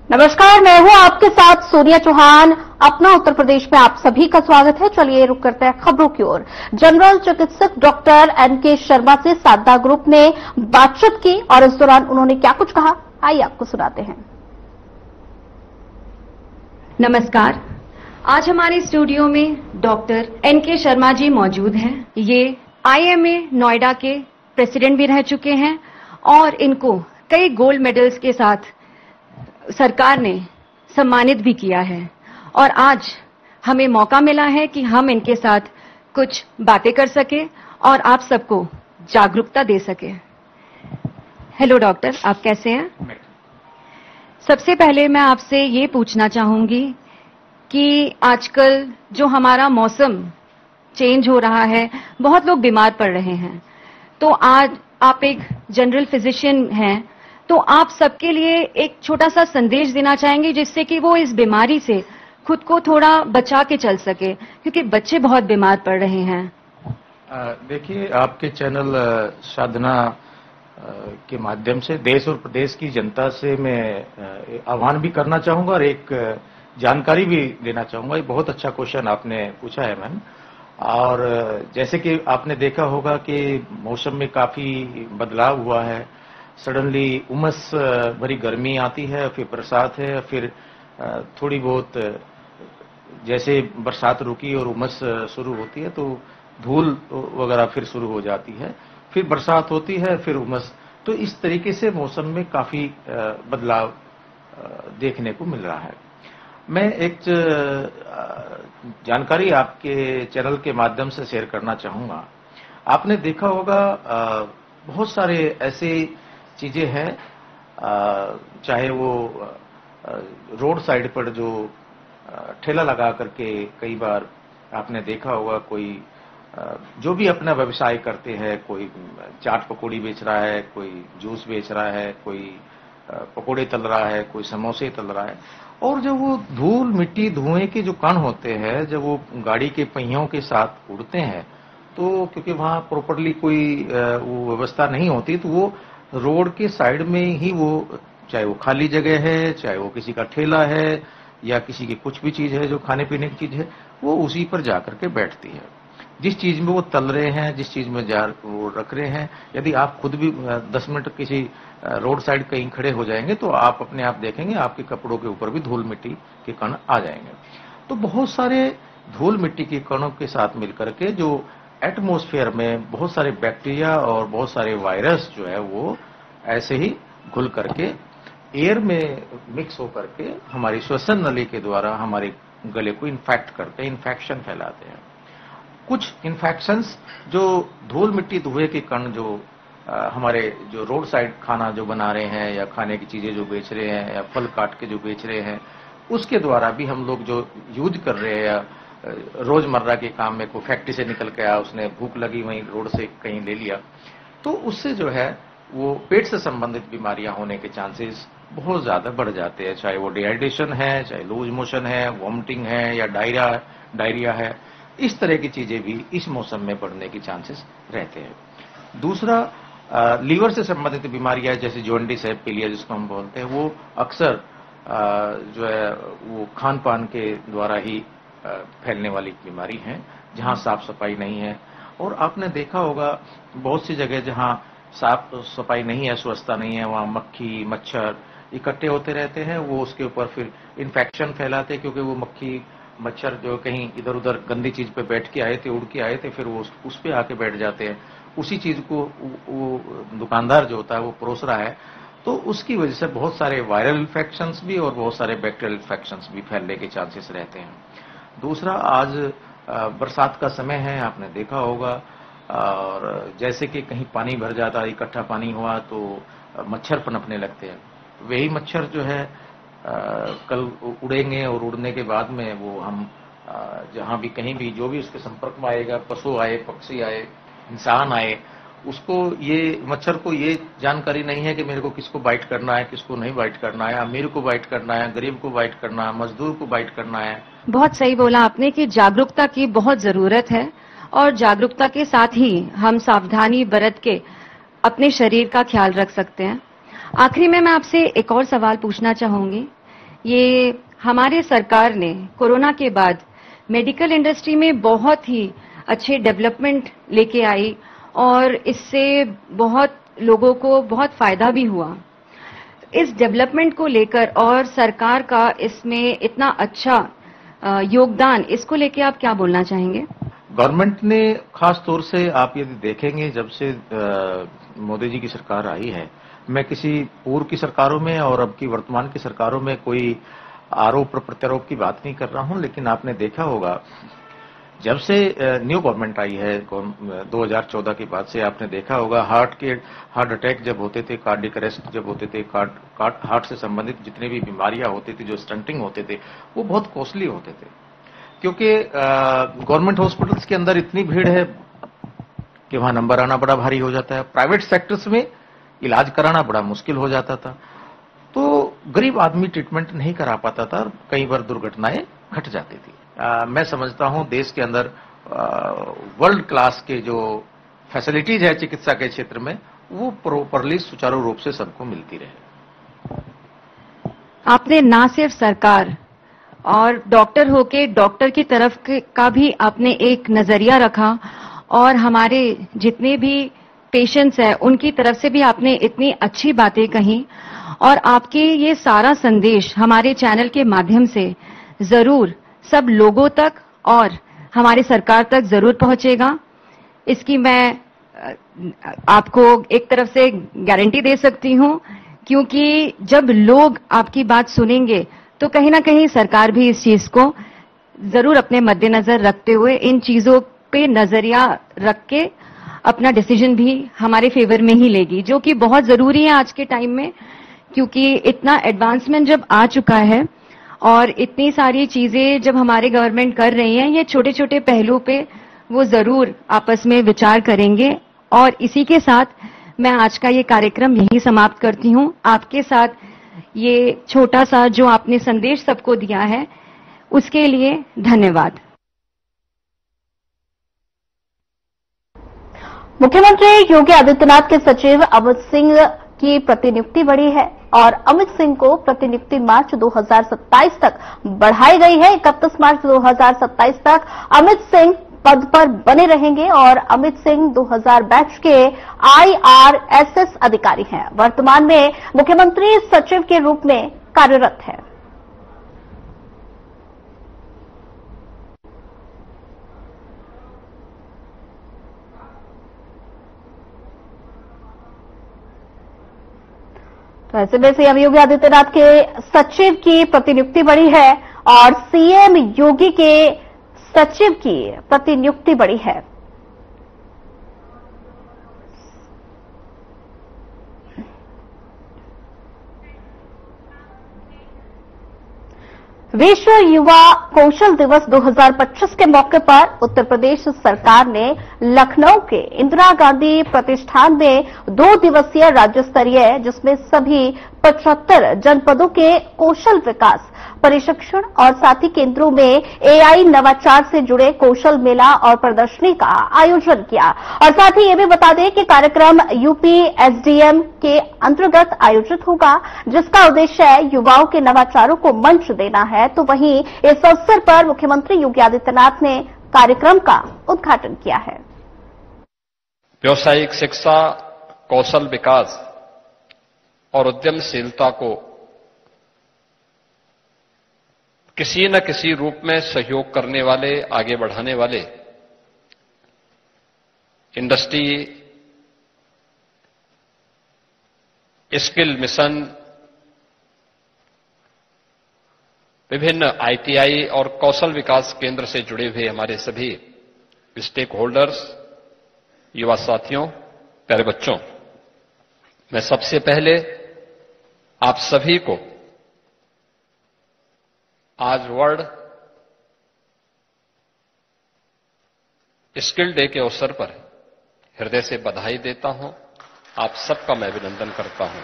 नमस्कार, मैं हूं आपके साथ सोनिया चौहान। अपना उत्तर प्रदेश में आप सभी का स्वागत है। चलिए रुक करते हैं खबरों की ओर। जनरल चिकित्सक डॉक्टर एनके शर्मा से साधना ग्रुप ने बातचीत की और इस दौरान उन्होंने क्या कुछ कहा, आइए आपको सुनाते हैं। नमस्कार, आज हमारे स्टूडियो में डॉक्टर एनके शर्मा जी मौजूद हैं। ये IMA नोएडा के प्रेसिडेंट भी रह चुके हैं और इनको कई गोल्ड मेडल्स के साथ सरकार ने सम्मानित भी किया है और आज हमें मौका मिला है कि हम इनके साथ कुछ बातें कर सके और आप सबको जागरूकता दे सके। हेलो डॉक्टर, आप कैसे हैं? सबसे पहले मैं आपसे ये पूछना चाहूंगी कि आजकल जो हमारा मौसम चेंज हो रहा है, बहुत लोग बीमार पड़ रहे हैं, तो आज आप एक जनरल फिजिशियन हैं, तो आप सबके लिए एक छोटा सा संदेश देना चाहेंगे जिससे कि वो इस बीमारी से खुद को थोड़ा बचा के चल सके, क्योंकि बच्चे बहुत बीमार पड़ रहे हैं। देखिए, आपके चैनल साधना के माध्यम से देश और प्रदेश की जनता से मैं आह्वान भी करना चाहूंगा और एक जानकारी भी देना चाहूंगा। ये बहुत अच्छा क्वेश्चन आपने पूछा है मैम। और जैसे कि आपने देखा होगा कि मौसम में काफी बदलाव हुआ है। सडनली उमस भरी गर्मी आती है, फिर बरसात है, फिर थोड़ी बहुत जैसे बरसात रुकी और उमस शुरू होती है तो धूल वगैरह फिर शुरू हो जाती है, फिर बरसात होती है, फिर उमस। तो इस तरीके से मौसम में काफी बदलाव देखने को मिल रहा है। मैं एक जानकारी आपके चैनल के माध्यम से शेयर करना चाहूंगा। आपने देखा होगा बहुत सारे ऐसे चीजें हैं, चाहे वो रोड साइड पर जो ठेला लगा करके कई बार आपने देखा होगा कोई जो भी अपना व्यवसाय करते हैं, कोई चाट पकौड़ी बेच रहा है, कोई जूस बेच रहा है, कोई पकौड़े तल रहा है, कोई समोसे तल रहा है। और जब वो धूल मिट्टी धुएं के जो कण होते हैं, जब वो गाड़ी के पहियों के साथ उड़ते हैं, तो क्योंकि वहां प्रॉपरली कोई वो व्यवस्था नहीं होती, तो वो रोड के साइड में ही वो, चाहे वो खाली जगह है, चाहे वो किसी का ठेला है या किसी की कुछ भी चीज है जो खाने पीने की चीज है, वो उसी पर जाकर के बैठती है। जिस चीज में वो तल रहे हैं, जिस चीज में वो रख रहे हैं, यदि आप खुद भी 10 मिनट किसी रोड साइड कहीं खड़े हो जाएंगे तो आप अपने आप देखेंगे आपके कपड़ों के ऊपर भी धूल मिट्टी के कण आ जाएंगे। तो बहुत सारे धूल मिट्टी के कणों के साथ मिलकर के जो एटमॉस्फेयर में बहुत सारे बैक्टीरिया और बहुत सारे वायरस जो है वो ऐसे ही घुल करके एयर में मिक्स होकर के हमारी श्वसन नली के द्वारा हमारे गले को इन्फेक्ट करते हैं, इन्फेक्शन फैलाते हैं। कुछ इन्फेक्शंस जो धूल मिट्टी धुएं के कण जो हमारे जो रोड साइड खाना जो बना रहे हैं या खाने की चीजें जो बेच रहे हैं या फल काट के जो बेच रहे हैं, उसके द्वारा भी हम लोग जो यूज कर रहे हैं या रोजमर्रा के काम में कोई फैक्ट्री से निकल के आया, उसने भूख लगी वहीं रोड से कहीं ले लिया, तो उससे जो है वो पेट से संबंधित बीमारियां होने के चांसेस बहुत ज्यादा बढ़ जाते हैं। चाहे वो डिहाइड्रेशन है, चाहे लूज मोशन है, वॉमिटिंग है या डायरिया है, इस तरह की चीजें भी इस मौसम में बढ़ने की चांसेस रहते हैं। दूसरा, लीवर से संबंधित बीमारियां जैसे जॉन्डिस है, पीलिया जिसको हम बोलते हैं, वो अक्सर जो है वो खान पान के द्वारा ही फैलने वाली बीमारी है, जहां साफ सफाई नहीं है। और आपने देखा होगा बहुत सी जगह जहां साफ सफाई नहीं है, स्वच्छता नहीं है, वहां मक्खी मच्छर इकट्ठे होते रहते हैं, वो उसके ऊपर फिर इन्फेक्शन फैलाते हैं, क्योंकि वो मक्खी मच्छर जो कहीं इधर उधर गंदी चीज पे बैठ के आए थे, उड़ के आए थे, फिर वो उस पे आके बैठ जाते हैं। उसी चीज को वो दुकानदार जो होता है वो परोस रहा है, तो उसकी वजह से बहुत सारे वायरल इन्फेक्शंस भी और बहुत सारे बैक्टीरियल इन्फेक्शंस भी फैलने के चांसेस रहते हैं। दूसरा, आज बरसात का समय है, आपने देखा होगा, और जैसे कि कहीं पानी भर जाता है, इकट्ठा पानी हुआ तो मच्छर पनपने लगते हैं। वही मच्छर जो है कल उड़ेंगे और उड़ने के बाद में वो हम जहां भी कहीं भी जो भी उसके संपर्क में आएगा, पशु आए, पक्षी आए, इंसान आए, उसको ये मच्छर को ये जानकारी नहीं है कि मेरे को किसको बाइट करना है, किसको नहीं बाइट करना है, अमीर को बाइट करना है, गरीब को बाइट करना है, मजदूर को बाइट करना है। बहुत सही बोला आपने कि जागरूकता की बहुत जरूरत है और जागरूकता के साथ ही हम सावधानी बरत के अपने शरीर का ख्याल रख सकते हैं। आखिरी में मैं आपसे एक और सवाल पूछना चाहूंगी ये हमारे सरकार ने कोरोना के बाद मेडिकल इंडस्ट्री में बहुत ही अच्छे डेवलपमेंट लेके आई और इससे बहुत लोगों को बहुत फायदा भी हुआ। इस डेवलपमेंट को लेकर और सरकार का इसमें इतना अच्छा योगदान, इसको लेके आप क्या बोलना चाहेंगे? गवर्नमेंट ने खास तौर से आप यदि देखेंगे जब से मोदी जी की सरकार आई है, मैं किसी पूर्व की सरकारों में और अब की वर्तमान की सरकारों में कोई आरोप और प्रत्यारोप की बात नहीं कर रहा हूं, लेकिन आपने देखा होगा जब से न्यू गवर्नमेंट आई है 2014 के बाद से, आपने देखा होगा हार्ट अटैक जब होते थे, कार्डियक अरेस्ट जब होते थे, हार्ट से संबंधित जितनी भी बीमारियां होती थी, जो स्टंटिंग होते थे, वो बहुत कॉस्टली होते थे, क्योंकि गवर्नमेंट हॉस्पिटल्स के अंदर इतनी भीड़ है कि वहां नंबर आना बड़ा भारी हो जाता है। प्राइवेट सेक्टर्स में इलाज कराना बड़ा मुश्किल हो जाता था, तो गरीब आदमी ट्रीटमेंट नहीं करा पाता था, कई बार दुर्घटनाएं घट जाती थी। मैं समझता हूं देश के अंदर वर्ल्ड क्लास के जो फैसिलिटीज है चिकित्सा के क्षेत्र में, वो प्रॉपरली सुचारू रूप से सबको मिलती रहे। आपने ना सिर्फ सरकार और डॉक्टर होके डॉक्टर की तरफ का भी आपने एक नजरिया रखा और हमारे जितने भी पेशेंट्स हैं उनकी तरफ से भी आपने इतनी अच्छी बातें कही और आपके ये सारा संदेश हमारे चैनल के माध्यम से जरूर सब लोगों तक और हमारी सरकार तक जरूर पहुंचेगा। इसकी मैं आपको एक तरफ से गारंटी दे सकती हूं, क्योंकि जब लोग आपकी बात सुनेंगे तो कहीं ना कहीं सरकार भी इस चीज को जरूर अपने मद्देनजर रखते हुए इन चीजों पे नजरिया रख के अपना डिसीजन भी हमारे फेवर में ही लेगी, जो कि बहुत जरूरी है आज के टाइम में, क्योंकि इतना एडवांसमेंट जब आ चुका है और इतनी सारी चीजें जब हमारे गवर्नमेंट कर रही है, ये छोटे छोटे पहलू पे वो जरूर आपस में विचार करेंगे। और इसी के साथ मैं आज का ये कार्यक्रम यहीं समाप्त करती हूं। आपके साथ ये छोटा सा जो आपने संदेश सबको दिया है उसके लिए धन्यवाद। मुख्यमंत्री योगी आदित्यनाथ के सचिव अमित सिंह की प्रतिनियुक्ति बढ़ी है और अमित सिंह को प्रतिनियुक्ति मार्च 2027 तक बढ़ाई गई है। 31 मार्च 2027 तक अमित सिंह पद पर बने रहेंगे और अमित सिंह 2000 बैच के IRSS अधिकारी हैं। वर्तमान में मुख्यमंत्री सचिव के रूप में कार्यरत है। तो ऐसे में सीएम योगी आदित्यनाथ के सचिव की प्रतिनियुक्ति बढ़ी है और सीएम योगी के सचिव की प्रतिनियुक्ति बढ़ी है। विश्व युवा कौशल दिवस 2025 के मौके पर उत्तर प्रदेश सरकार ने लखनऊ के इंदिरा गांधी प्रतिष्ठान में 2 दिवसीय राज्य स्तरीय, जिसमें सभी 75 जनपदों के कौशल विकास प्रशिक्षण और साथी केंद्रों में AI नवाचार से जुड़े कौशल मेला और प्रदर्शनी का आयोजन किया। और साथ ही ये भी बता दें कि कार्यक्रम यूपी SDM के अंतर्गत आयोजित होगा, जिसका उद्देश्य युवाओं के नवाचारों को मंच देना है। तो वहीं इस अवसर पर मुख्यमंत्री योगी आदित्यनाथ ने कार्यक्रम का उद्घाटन किया है। व्यावसायिक शिक्षा, कौशल विकास और उद्यमशीलता को किसी न किसी रूप में सहयोग करने वाले, आगे बढ़ाने वाले इंडस्ट्री स्किल मिशन, विभिन्न ITI और कौशल विकास केंद्र से जुड़े हुए हमारे सभी स्टेक होल्डर्स, युवा साथियों, प्यारे बच्चों, मैं सबसे पहले आप सभी को आज वर्ल्ड स्किल डे के अवसर पर हृदय से बधाई देता हूं। आप सबका मैं अभिनंदन करता हूं।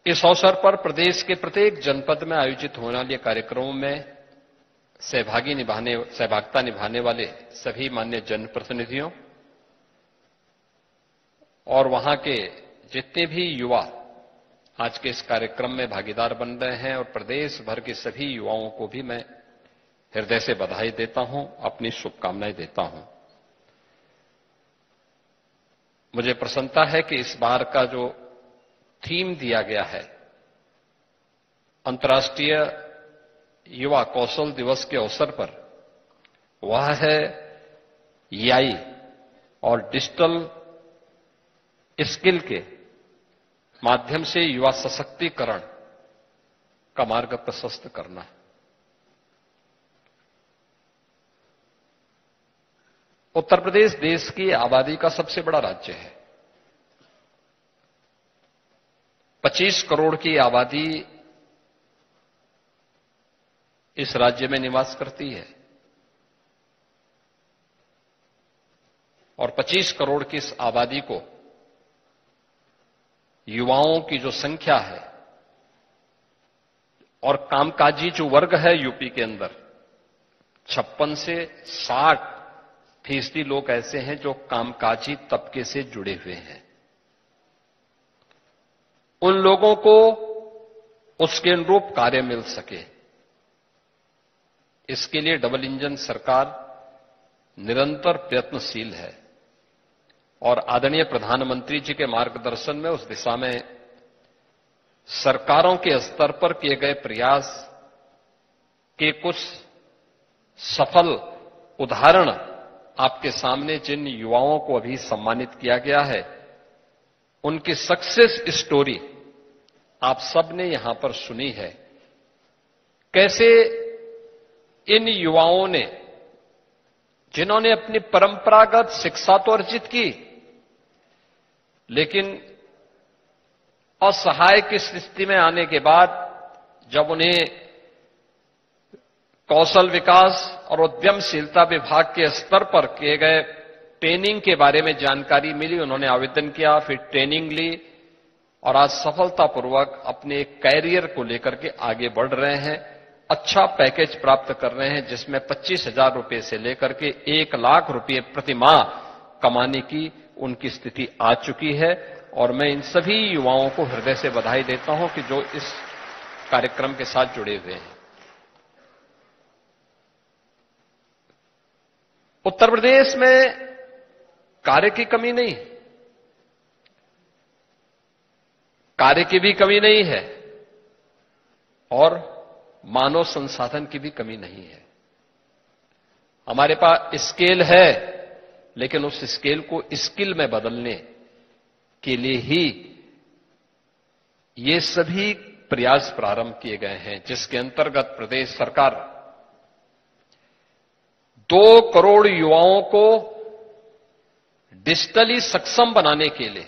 इस अवसर पर प्रदेश के प्रत्येक जनपद में आयोजित होने वाले कार्यक्रमों में सहभागिता निभाने वाले सभी मान्य जनप्रतिनिधियों, और वहां के जितने भी युवा आज के इस कार्यक्रम में भागीदार बन रहे हैं और प्रदेश भर के सभी युवाओं को भी मैं हृदय से बधाई देता हूं, अपनी शुभकामनाएं देता हूं। मुझे प्रसन्नता है कि इस बार का जो थीम दिया गया है अंतर्राष्ट्रीय युवा कौशल दिवस के अवसर पर, वह है एआई और डिजिटल स्किल के माध्यम से युवा सशक्तिकरण का मार्ग प्रशस्त करना है। उत्तर प्रदेश देश की आबादी का सबसे बड़ा राज्य है। 25 करोड़ की आबादी इस राज्य में निवास करती है और 25 करोड़ की इस आबादी को युवाओं की जो संख्या है और कामकाजी जो वर्ग है यूपी के अंदर 56 से 60% लोग ऐसे हैं जो कामकाजी तबके से जुड़े हुए हैं। उन लोगों को उसके अनुरूप कार्य मिल सके, इसके लिए डबल इंजन सरकार निरंतर प्रयत्नशील है और आदरणीय प्रधानमंत्री जी के मार्गदर्शन में उस दिशा में सरकारों के स्तर पर किए गए प्रयास के कुछ सफल उदाहरण आपके सामने जिन युवाओं को अभी सम्मानित किया गया है, उनकी सक्सेस स्टोरी आप सबने यहां पर सुनी है। कैसे इन युवाओं ने, जिन्होंने अपनी परंपरागत शिक्षा तो अर्जित की, लेकिन असहाय की स्थिति में आने के बाद जब उन्हें कौशल विकास और उद्यमशीलता विभाग के स्तर पर किए गए ट्रेनिंग के बारे में जानकारी मिली, उन्होंने आवेदन किया, फिर ट्रेनिंग ली और आज सफलतापूर्वक अपने कैरियर को लेकर के आगे बढ़ रहे हैं। अच्छा पैकेज प्राप्त कर रहे हैं जिसमें 25,000 रुपए से लेकर के 1 लाख रुपए प्रति माह कमाने की उनकी स्थिति आ चुकी है और मैं इन सभी युवाओं को हृदय से बधाई देता हूं कि जो इस कार्यक्रम के साथ जुड़े हुए हैं। उत्तर प्रदेश में कार्य की कमी नहीं, कार्य की भी कमी नहीं है और मानव संसाधन की भी कमी नहीं है। हमारे पास स्केल है, लेकिन उस स्केल को स्किल में बदलने के लिए ही ये सभी प्रयास प्रारंभ किए गए हैं, जिसके अंतर्गत प्रदेश सरकार 2 करोड़ युवाओं को डिजिटली सक्षम बनाने के लिए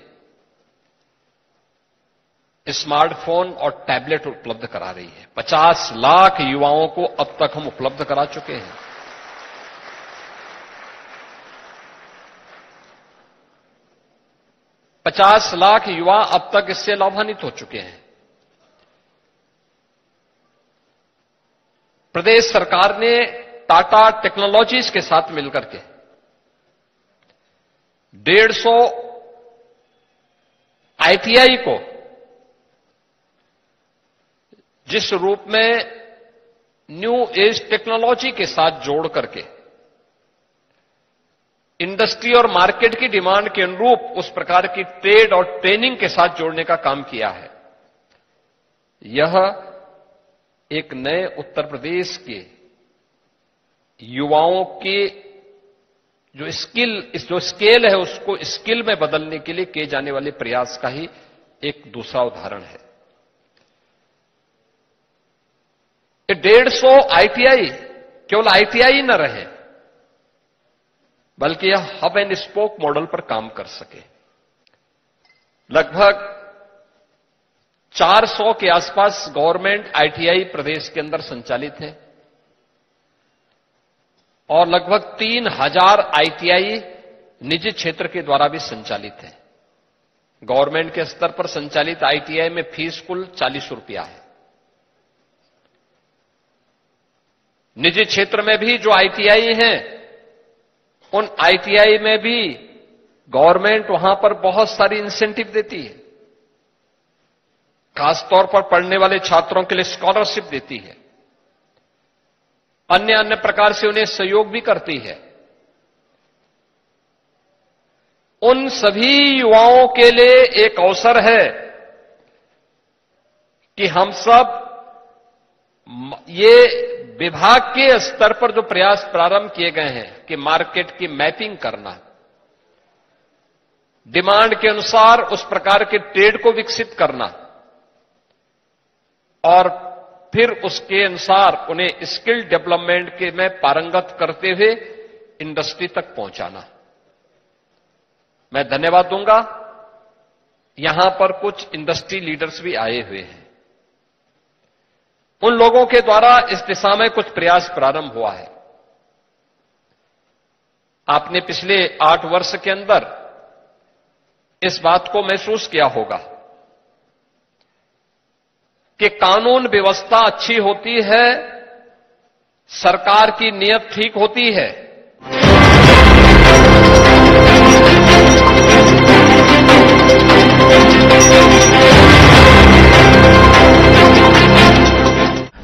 स्मार्टफोन और टैबलेट उपलब्ध करा रही है। 50 लाख युवाओं को अब तक हम उपलब्ध करा चुके हैं। $50 लाख युवा अब तक इससे लाभान्वित हो चुके हैं। प्रदेश सरकार ने टाटा टेक्नोलॉजीज के साथ मिलकर के 150 आईटीआई को जिस रूप में न्यू एज टेक्नोलॉजी के साथ जोड़ करके इंडस्ट्री और मार्केट की डिमांड के अनुरूप उस प्रकार की ट्रेड और ट्रेनिंग के साथ जोड़ने का काम किया है, यह एक नए उत्तर प्रदेश के युवाओं के जो स्केल है उसको स्किल में बदलने के लिए किए जाने वाले प्रयास का ही एक दूसरा उदाहरण है। 150 आईटीआई केवल आईटीआई न रहे, बल्कि यह हब एंड स्पोक मॉडल पर काम कर सके। लगभग 400 के आसपास गवर्नमेंट आईटीआई प्रदेश के अंदर संचालित है और लगभग 3000 आईटीआई निजी क्षेत्र के द्वारा भी संचालित है। गवर्नमेंट के स्तर पर संचालित आईटीआई में फीस कुल 40 रुपया है। निजी क्षेत्र में भी जो आईटीआई हैं, उन आईटीआई में भी गवर्नमेंट वहां पर बहुत सारी इंसेंटिव देती है, खासतौर पर पढ़ने वाले छात्रों के लिए स्कॉलरशिप देती है, अन्य अन्य प्रकार से उन्हें सहयोग भी करती है। उन सभी युवाओं के लिए एक अवसर है कि हम सब ये विभाग के स्तर पर जो प्रयास प्रारंभ किए गए हैं कि मार्केट की मैपिंग करना, डिमांड के अनुसार उस प्रकार के ट्रेड को विकसित करना और फिर उसके अनुसार उन्हें स्किल डेवलपमेंट के में पारंगत करते हुए इंडस्ट्री तक पहुंचाना। मैं धन्यवाद दूंगा, यहां पर कुछ इंडस्ट्री लीडर्स भी आए हुए हैं। उन लोगों के द्वारा इस दिशा में कुछ प्रयास प्रारंभ हुआ है। आपने पिछले 8 वर्ष के अंदर इस बात को महसूस किया होगा कि कानून व्यवस्था अच्छी होती है, सरकार की नीयत ठीक होती है,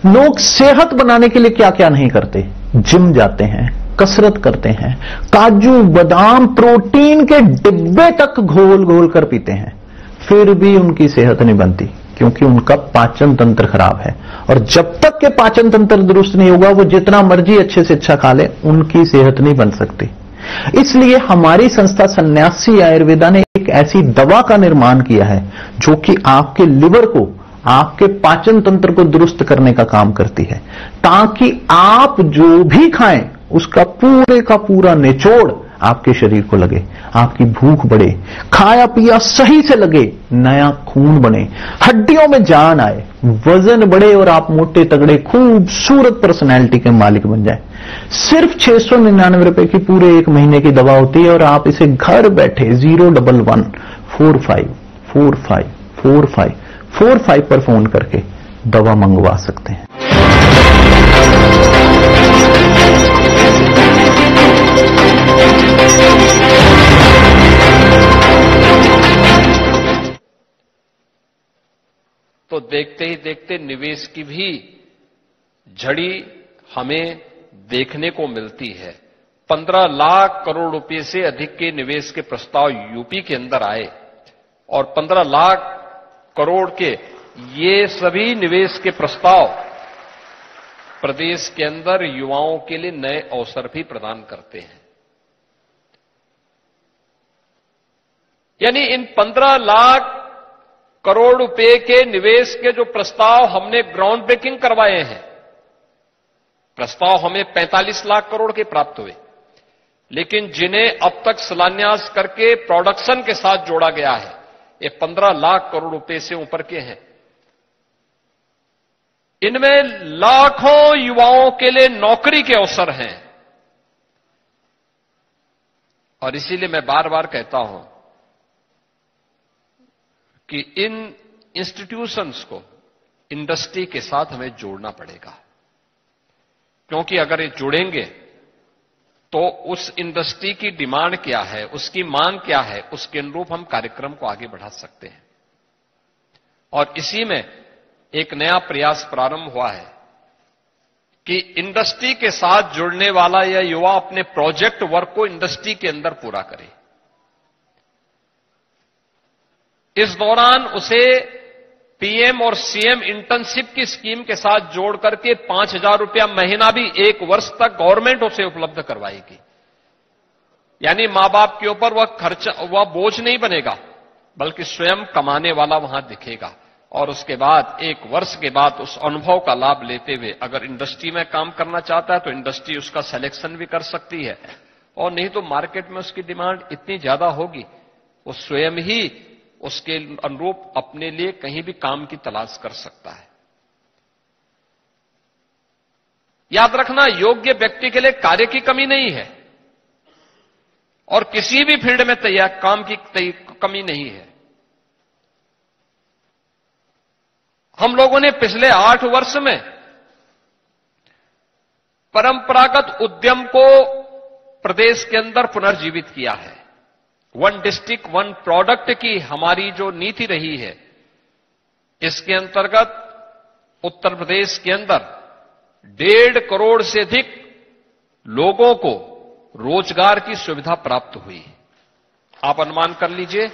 लोग सेहत बनाने के लिए क्या क्या नहीं करते। जिम जाते हैं, कसरत करते हैं, काजू बादाम प्रोटीन के डिब्बे तक घोल घोल कर पीते हैं, फिर भी उनकी सेहत नहीं बनती, क्योंकि उनका पाचन तंत्र खराब है। और जब तक के पाचन तंत्र दुरुस्त नहीं होगा, वो जितना मर्जी अच्छे से अच्छा खा ले, उनकी सेहत नहीं बन सकती। इसलिए हमारी संस्था सन्यासी आयुर्वेदा ने एक ऐसी दवा का निर्माण किया है जो कि आपके लिवर को, आपके पाचन तंत्र को दुरुस्त करने का काम करती है, ताकि आप जो भी खाएं उसका पूरे का पूरा निचोड़ आपके शरीर को लगे, आपकी भूख बढ़े, खाया पिया सही से लगे, नया खून बने, हड्डियों में जान आए, वजन बढ़े और आप मोटे तगड़े खूबसूरत पर्सनैलिटी के मालिक बन जाए। सिर्फ 699 रुपए की पूरे 1 महीने की दवा होती है और आप इसे घर बैठे 01145454545 पर फोन करके दवा मंगवा सकते हैं। तो देखते ही देखते निवेश की भी झड़ी हमें देखने को मिलती है। 15 लाख करोड़ रुपए से अधिक के निवेश के प्रस्ताव यूपी के अंदर आए और 15 लाख करोड़ के ये सभी निवेश के प्रस्ताव प्रदेश के अंदर युवाओं के लिए नए अवसर भी प्रदान करते हैं। यानी इन 15 लाख करोड़ रुपए के निवेश के जो प्रस्ताव हमने ग्राउंड ब्रेकिंग करवाए हैं, प्रस्ताव हमें 45 लाख करोड़ के प्राप्त हुए, लेकिन जिन्हें अब तक शिलान्यास करके प्रोडक्शन के साथ जोड़ा गया है, ये 15 लाख करोड़ रुपए से ऊपर के हैं। इनमें लाखों युवाओं के लिए नौकरी के अवसर हैं। और इसीलिए मैं बार बार कहता हूं कि इन इंस्टीट्यूशंस को इंडस्ट्री के साथ हमें जोड़ना पड़ेगा, क्योंकि अगर ये जुड़ेंगे तो उस इंडस्ट्री की डिमांड क्या है, उसकी मांग क्या है, उसके अनुरूप हम कार्यक्रम को आगे बढ़ा सकते हैं। और इसी में एक नया प्रयास प्रारंभ हुआ है कि इंडस्ट्री के साथ जुड़ने वाला यह युवा अपने प्रोजेक्ट वर्क को इंडस्ट्री के अंदर पूरा करे। इस दौरान उसे पीएम और सीएम इंटर्नशिप की स्कीम के साथ जोड़ करके 5,000 रुपया महीना भी 1 वर्ष तक गवर्नमेंट उसे उपलब्ध करवाएगी। यानी मां बाप के ऊपर वह बोझ नहीं बनेगा, बल्कि स्वयं कमाने वाला वहां दिखेगा। और उसके बाद 1 वर्ष के बाद उस अनुभव का लाभ लेते हुए अगर इंडस्ट्री में काम करना चाहता है तो इंडस्ट्री उसका सिलेक्शन भी कर सकती है, और नहीं तो मार्केट में उसकी डिमांड इतनी ज्यादा होगी वो स्वयं ही उसके अनुरूप अपने लिए कहीं भी काम की तलाश कर सकता है। याद रखना, योग्य व्यक्ति के लिए कार्य की कमी नहीं है और किसी भी फील्ड में तैयार काम की कमी नहीं है। हम लोगों ने पिछले 8 वर्ष में परंपरागत उद्यम को प्रदेश के अंदर पुनर्जीवित किया है। वन डिस्ट्रिक्ट वन प्रोडक्ट की हमारी जो नीति रही है, इसके अंतर्गत उत्तर प्रदेश के अंदर 1.5 करोड़ से अधिक लोगों को रोजगार की सुविधा प्राप्त हुई। आप अनुमान कर लीजिए,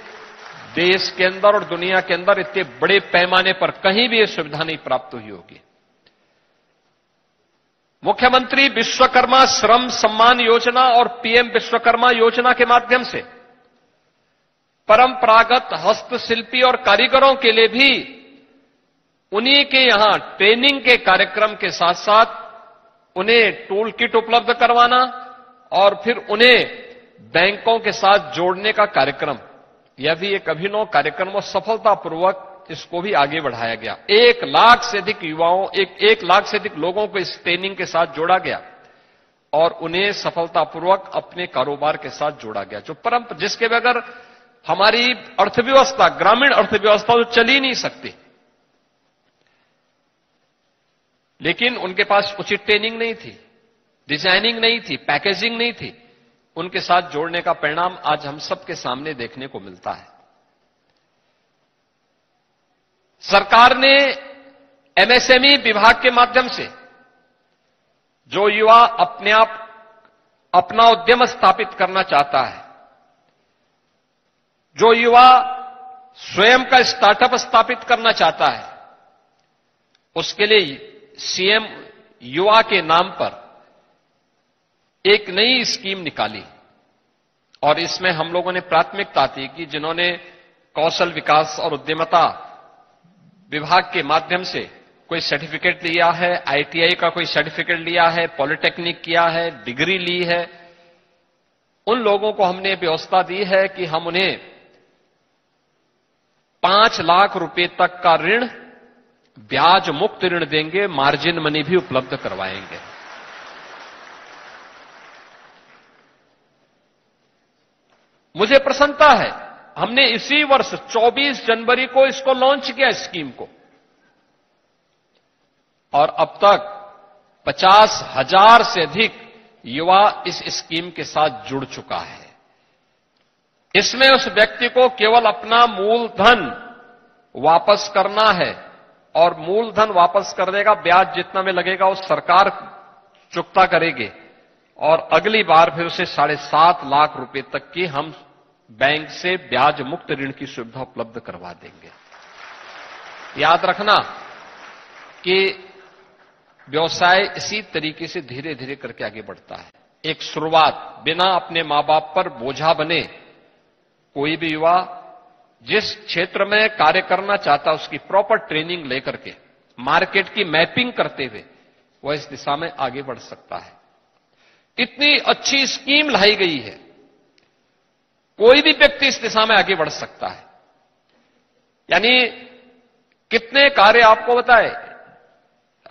देश के अंदर और दुनिया के अंदर इतने बड़े पैमाने पर कहीं भी यह सुविधा नहीं प्राप्त हुई होगी। मुख्यमंत्री विश्वकर्मा श्रम सम्मान योजना और पीएम विश्वकर्मा योजना के माध्यम से परंपरागत हस्तशिल्पी और कारीगरों के लिए भी उन्हीं के यहां ट्रेनिंग के कार्यक्रम के साथ साथ उन्हें टूल किट उपलब्ध करवाना और फिर उन्हें बैंकों के साथ जोड़ने का कार्यक्रम, यह भी एक अभिनव कार्यक्रम और सफलतापूर्वक इसको भी आगे बढ़ाया गया। 1 लाख से अधिक युवाओं, 1 लाख से अधिक लोगों को इस ट्रेनिंग के साथ जोड़ा गया और उन्हें सफलतापूर्वक अपने कारोबार के साथ जोड़ा गया, जो जिसके बगैर हमारी अर्थव्यवस्था, ग्रामीण अर्थव्यवस्था तो चल ही नहीं सकती। लेकिन उनके पास उचित ट्रेनिंग नहीं थी, डिजाइनिंग नहीं थी, पैकेजिंग नहीं थी। उनके साथ जोड़ने का परिणाम आज हम सबके सामने देखने को मिलता है। सरकार ने एमएसएमई विभाग के माध्यम से जो युवा अपने आप अपना उद्यम स्थापित करना चाहता है, जो युवा स्वयं का स्टार्टअप स्थापित करना चाहता है, उसके लिए सीएम युवा के नाम पर एक नई स्कीम निकाली और इसमें हम लोगों ने प्राथमिकता दी कि जिन्होंने कौशल विकास और उद्यमिता विभाग के माध्यम से कोई सर्टिफिकेट लिया है, आईटीआई का कोई सर्टिफिकेट लिया है, पॉलिटेक्निक किया है, डिग्री ली है, उन लोगों को हमने व्यवस्था दी है कि हम उन्हें 5 लाख रुपए तक का ऋण, ब्याज मुक्त ऋण देंगे, मार्जिन मनी भी उपलब्ध करवाएंगे। मुझे प्रसन्नता है, हमने इसी वर्ष 24 जनवरी को इसको लॉन्च किया स्कीम को और अब तक 50,000 से अधिक युवा इस स्कीम के साथ जुड़ चुका है। इसमें उस व्यक्ति को केवल अपना मूलधन वापस करना है और मूलधन वापस कर देगा, ब्याज जितना में लगेगा वो सरकार चुकता करेगी और अगली बार फिर उसे 7.5 लाख रुपए तक की हम बैंक से ब्याज मुक्त ऋण की सुविधा उपलब्ध करवा देंगे। याद रखना कि व्यवसाय इसी तरीके से धीरे धीरे करके आगे बढ़ता है। एक शुरुआत, बिना अपने मां बाप पर बोझा बने कोई भी युवा जिस क्षेत्र में कार्य करना चाहता है उसकी प्रॉपर ट्रेनिंग लेकर के मार्केट की मैपिंग करते हुए वह इस दिशा में आगे बढ़ सकता है। इतनी अच्छी स्कीम लाई गई है, कोई भी व्यक्ति इस दिशा में आगे बढ़ सकता है। यानी कितने कार्य आपको बताए,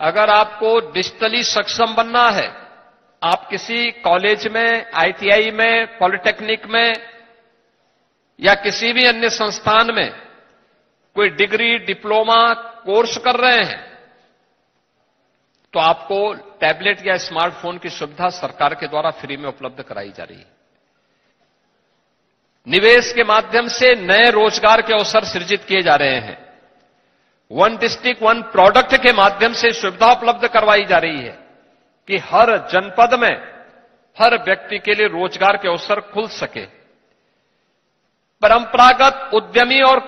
अगर आपको डिजिटली सक्षम बनना है, आप किसी कॉलेज में, आईटीआई में, पॉलिटेक्निक में या किसी भी अन्य संस्थान में कोई डिग्री, डिप्लोमा कोर्स कर रहे हैं तो आपको टैबलेट या स्मार्टफोन की सुविधा सरकार के द्वारा फ्री में उपलब्ध कराई जा रही है। निवेश के माध्यम से नए रोजगार के अवसर सृजित किए जा रहे हैं। वन डिस्ट्रिक्ट वन प्रोडक्ट के माध्यम से सुविधा उपलब्ध करवाई जा रही है कि हर जनपद में हर व्यक्ति के लिए रोजगार के अवसर खुल सके। परंपरागत उद्यमी और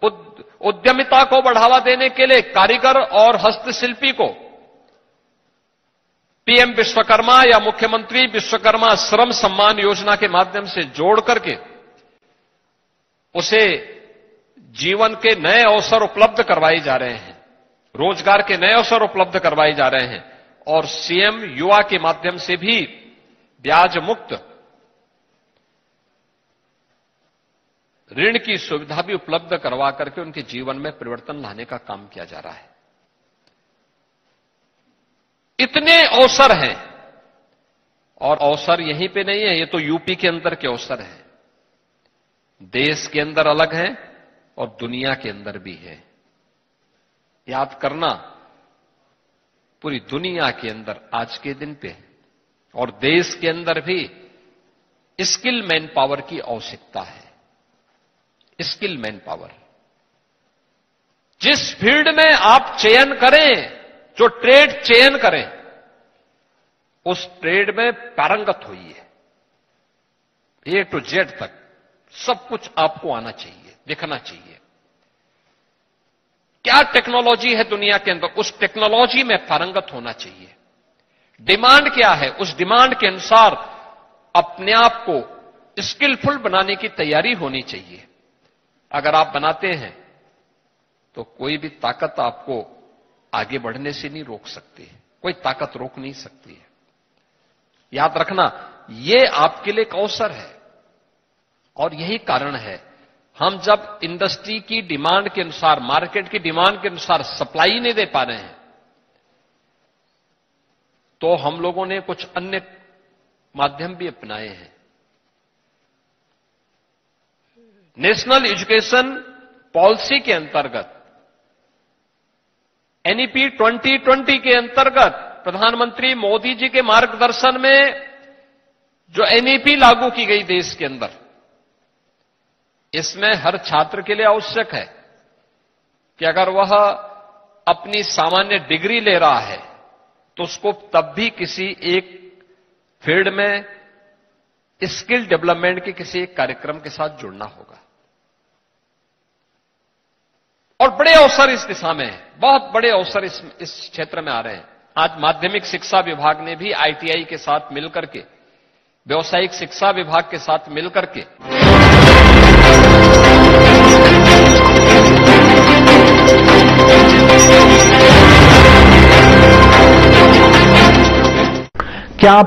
उद्यमिता को बढ़ावा देने के लिए कारीगर और हस्तशिल्पी को पीएम विश्वकर्मा या मुख्यमंत्री विश्वकर्मा श्रम सम्मान योजना के माध्यम से जोड़ करके उसे जीवन के नए अवसर उपलब्ध करवाए जा रहे हैं, रोजगार के नए अवसर उपलब्ध करवाए जा रहे हैं और सीएम युवा के माध्यम से भी ब्याज मुक्त ऋण की सुविधा भी उपलब्ध करवा करके उनके जीवन में परिवर्तन लाने का काम किया जा रहा है। इतने अवसर हैं और अवसर यहीं पे नहीं है, ये तो यूपी के अंदर के अवसर हैं, देश के अंदर अलग हैं और दुनिया के अंदर भी है। याद करना, पूरी दुनिया के अंदर आज के दिन पे और देश के अंदर भी स्किल मैन पावर की आवश्यकता है। स्किल मैन पावर, जिस फील्ड में आप चयन करें, जो ट्रेड चयन करें, उस ट्रेड में पारंगत होइए। ए टू जेड तक सब कुछ आपको आना चाहिए, दिखना चाहिए। क्या टेक्नोलॉजी है दुनिया के अंदर, उस टेक्नोलॉजी में पारंगत होना चाहिए। डिमांड क्या है, उस डिमांड के अनुसार अपने आप को स्किलफुल बनाने की तैयारी होनी चाहिए। अगर आप बनाते हैं तो कोई भी ताकत आपको आगे बढ़ने से नहीं रोक सकती है, कोई ताकत रोक नहीं सकती है। याद रखना, यह आपके लिए एक अवसर है और यही कारण है हम जब इंडस्ट्री की डिमांड के अनुसार, मार्केट की डिमांड के अनुसार सप्लाई नहीं दे पा रहे हैं, तो हम लोगों ने कुछ अन्य माध्यम भी अपनाए हैं। नेशनल एजुकेशन पॉलिसी के अंतर्गत, एनईपी 2020 के अंतर्गत प्रधानमंत्री मोदी जी के मार्गदर्शन में जो एनईपी लागू की गई देश के अंदर, इसमें हर छात्र के लिए आवश्यक है कि अगर वह अपनी सामान्य डिग्री ले रहा है तो उसको तब भी किसी एक फील्ड में स्किल डेवलपमेंट के किसी एक कार्यक्रम के साथ जुड़ना होगा। और बड़े अवसर इस दिशा में हैं, बहुत बड़े अवसर इस क्षेत्र में आ रहे हैं। आज माध्यमिक शिक्षा विभाग ने भी आईटीआई के साथ मिलकर के, व्यावसायिक शिक्षा विभाग के साथ मिलकर के क्या आप